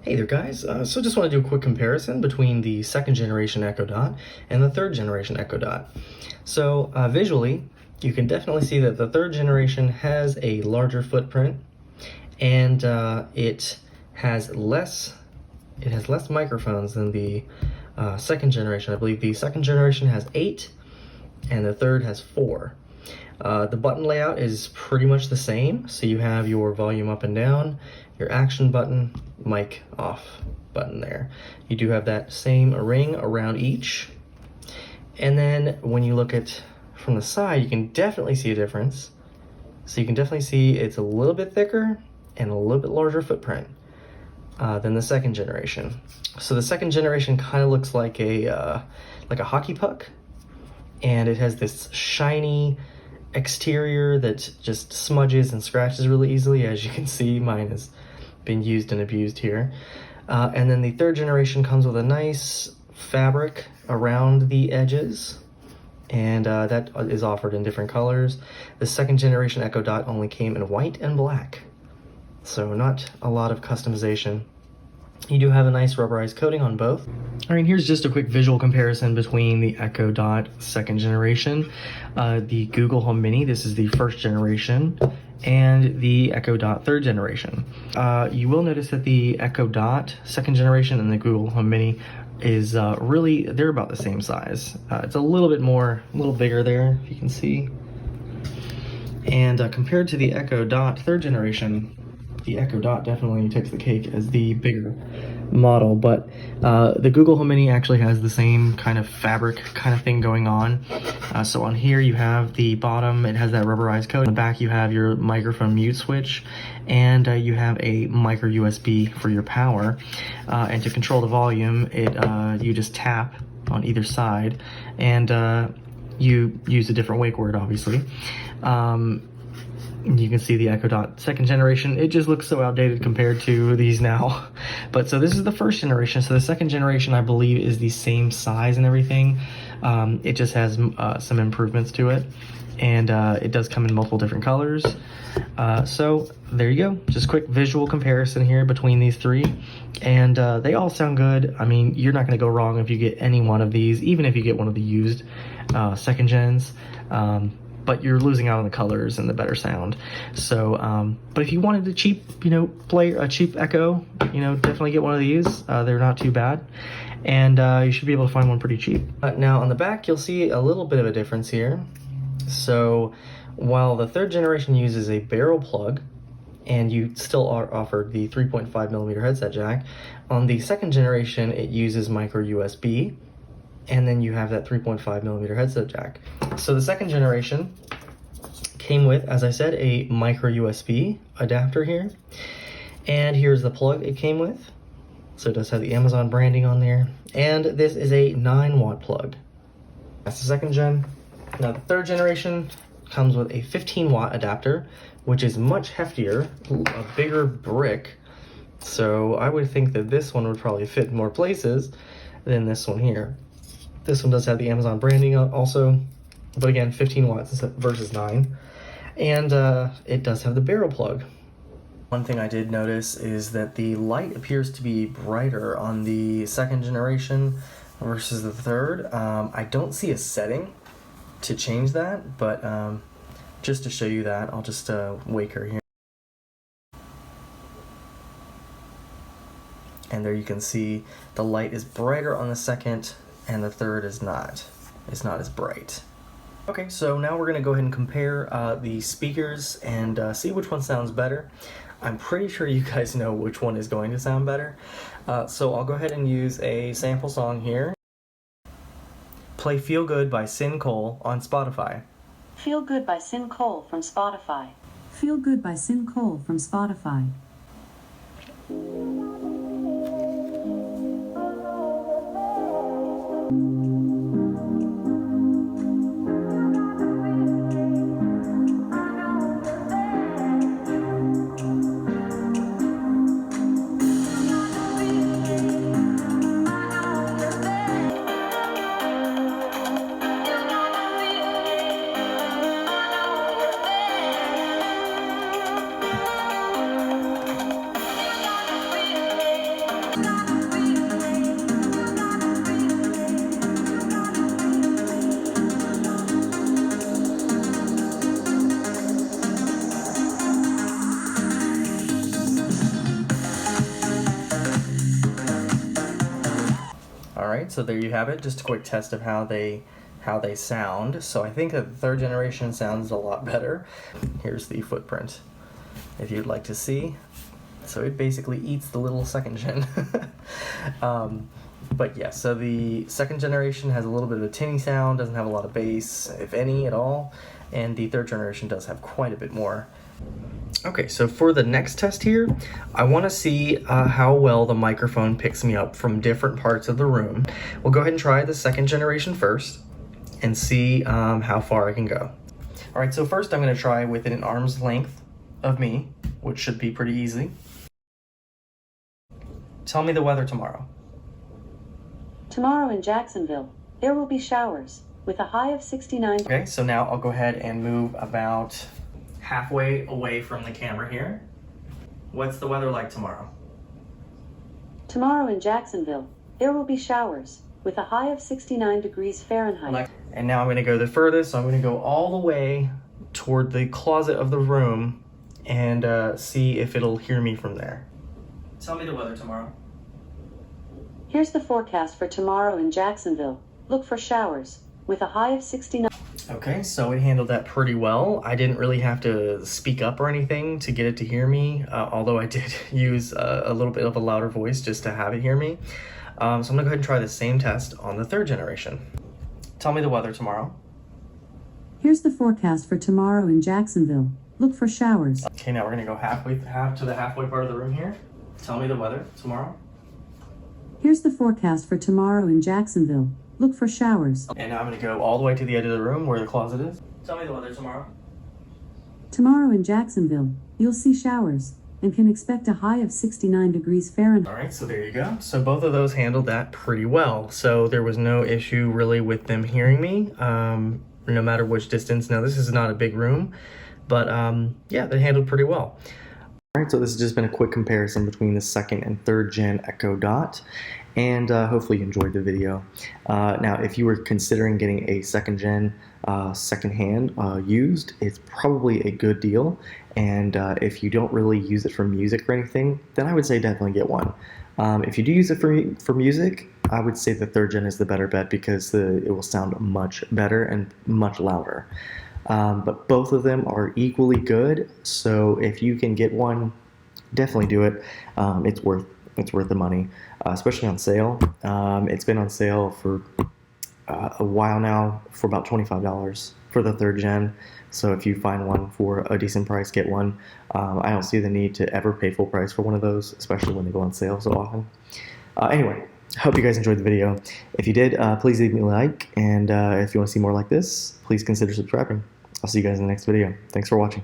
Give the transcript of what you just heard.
Hey there guys, so just want to do a quick comparison between the second generation Echo Dot and the third generation Echo Dot. So visually, you can definitely see that the third generation has a larger footprint and it has less microphones than the second generation. I believe the second generation has 8 and the third has 4. The button layout is pretty much the same, so you have your volume up and down, your action button, mic off button there. You do have that same ring around each. And then when you look at from the side, you can definitely see a difference. So you can definitely see it's a little bit thicker and a little bit larger footprint than the second generation. So the second generation kind of looks like a hockey puck, and it has this shiny exterior that just smudges and scratches really easily. As you can see, mine has been used and abused here. And then the third generation comes with a nice fabric around the edges, and that is offered in different colors. The second generation Echo Dot only came in white and black, so not a lot of customization. You do have a nice rubberized coating on both. All right, here's just a quick visual comparison between the Echo Dot second generation, the Google Home Mini, this is the first generation, and the Echo Dot third generation. You will notice that the Echo Dot second generation and the Google Home Mini is really, they're about the same size. It's a little bigger there, if you can see. And compared to the Echo Dot third generation, the Echo Dot definitely takes the cake as the bigger model, but the Google Home Mini actually has the same kind of fabric kind of thing going on. So on here you have the bottom, it has that rubberized coat. On the back you have your microphone mute switch, and you have a micro USB for your power. And to control the volume, you just tap on either side, and you use a different wake word, obviously. You can see the Echo Dot second generation, it just looks so outdated compared to these now. But so this is the first generation. So the second generation, I believe, is the same size and everything. It just has some improvements to it. And it does come in multiple different colors. So there you go. Just quick visual comparison here between these three. And they all sound good. I mean, you're not going to go wrong if you get any one of these, even if you get one of the used second gens. But you're losing out on the colors and the better sound. So, but if you wanted a cheap, a cheap Echo, definitely get one of these. They're not too bad, and you should be able to find one pretty cheap. Now on the back, you'll see a little bit of a difference here. So, while the third generation uses a barrel plug, and you still are offered the 3.5mm headset jack, on the second generation it uses micro USB. And then you have that 3.5mm headset jack. So the second generation came with, as I said, a micro USB adapter here. And here's the plug it came with. So it does have the Amazon branding on there. And this is a 9-watt plug. That's the second gen. Now the third generation comes with a 15-watt adapter, which is much heftier, a bigger brick. So I would think that this one would probably fit in more places than this one here. This one does have the Amazon branding also, but again, 15 watts versus 9. And it does have the barrel plug. One thing I did notice is that the light appears to be brighter on the second generation versus the third. I don't see a setting to change that, but just to show you that, I'll just wake her here. And there you can see the light is brighter on the second, and the third is not. It's not as bright. Okay, so now we're gonna go ahead and compare the speakers and see which one sounds better. I'm pretty sure you guys know which one is going to sound better. So I'll go ahead and use a sample song here. Play Feel Good by Sin Cole on Spotify. Feel Good by Sin Cole from Spotify. Feel Good by Sin Cole from Spotify. Alright, so there you have it, just a quick test of how they sound. So I think that the third generation sounds a lot better. Here's the footprint, if you'd like to see. So it basically eats the little second gen. But yeah, so the second generation has a little bit of a tinny sound, doesn't have a lot of bass, if any at all, and the third generation does have quite a bit more. Okay, so for the next test here, I want to see how well the microphone picks me up from different parts of the room. We'll go ahead and try the second generation first and see how far I can go. All right, so first I'm going to try within an arm's length of me, which should be pretty easy. Tell me the weather tomorrow. Tomorrow in Jacksonville, there will be showers, with a high of 69. Okay, so now I'll go ahead and move about halfway away from the camera here. What's the weather like tomorrow? Tomorrow in Jacksonville, there will be showers, with a high of 69 degrees Fahrenheit. And now I'm going to go the furthest, so I'm going to go all the way toward the closet of the room and see if it'll hear me from there. Tell me the weather tomorrow. Here's the forecast for tomorrow in Jacksonville. Look for showers, with a high of 69. Okay, so it handled that pretty well. I didn't really have to speak up or anything to get it to hear me, although I did use a little bit of a louder voice just to have it hear me. So I'm gonna go ahead and try the same test on the third generation. Tell me the weather tomorrow. Here's the forecast for tomorrow in Jacksonville. Look for showers. Okay, now we're gonna go to the halfway part of the room here. Tell me the weather tomorrow. Here's the forecast for tomorrow in Jacksonville. Look for showers. And now I'm gonna go all the way to the edge of the room where the closet is. Tell me the weather tomorrow. Tomorrow in Jacksonville, you'll see showers and can expect a high of 69 degrees Fahrenheit. All right, so there you go. So both of those handled that pretty well. So there was no issue really with them hearing me, no matter which distance. Now this is not a big room, but yeah, they handled pretty well. All right, so this has just been a quick comparison between the second and third gen Echo Dot, and hopefully you enjoyed the video. Now, if you were considering getting a second gen secondhand used, it's probably a good deal, and if you don't really use it for music or anything, then I would say definitely get one. If you do use it for music, I would say the third gen is the better bet because it will sound much better and much louder. But both of them are equally good, so if you can get one, definitely do it. It's worth the money, especially on sale. It's been on sale for a while now for about $25 for the third gen. So if you find one for a decent price, get one. I don't see the need to ever pay full price for one of those, especially when they go on sale so often. Anyway, hope you guys enjoyed the video. If you did, please leave me a like, and if you want to see more like this, please consider subscribing. I'll see you guys in the next video. Thanks for watching.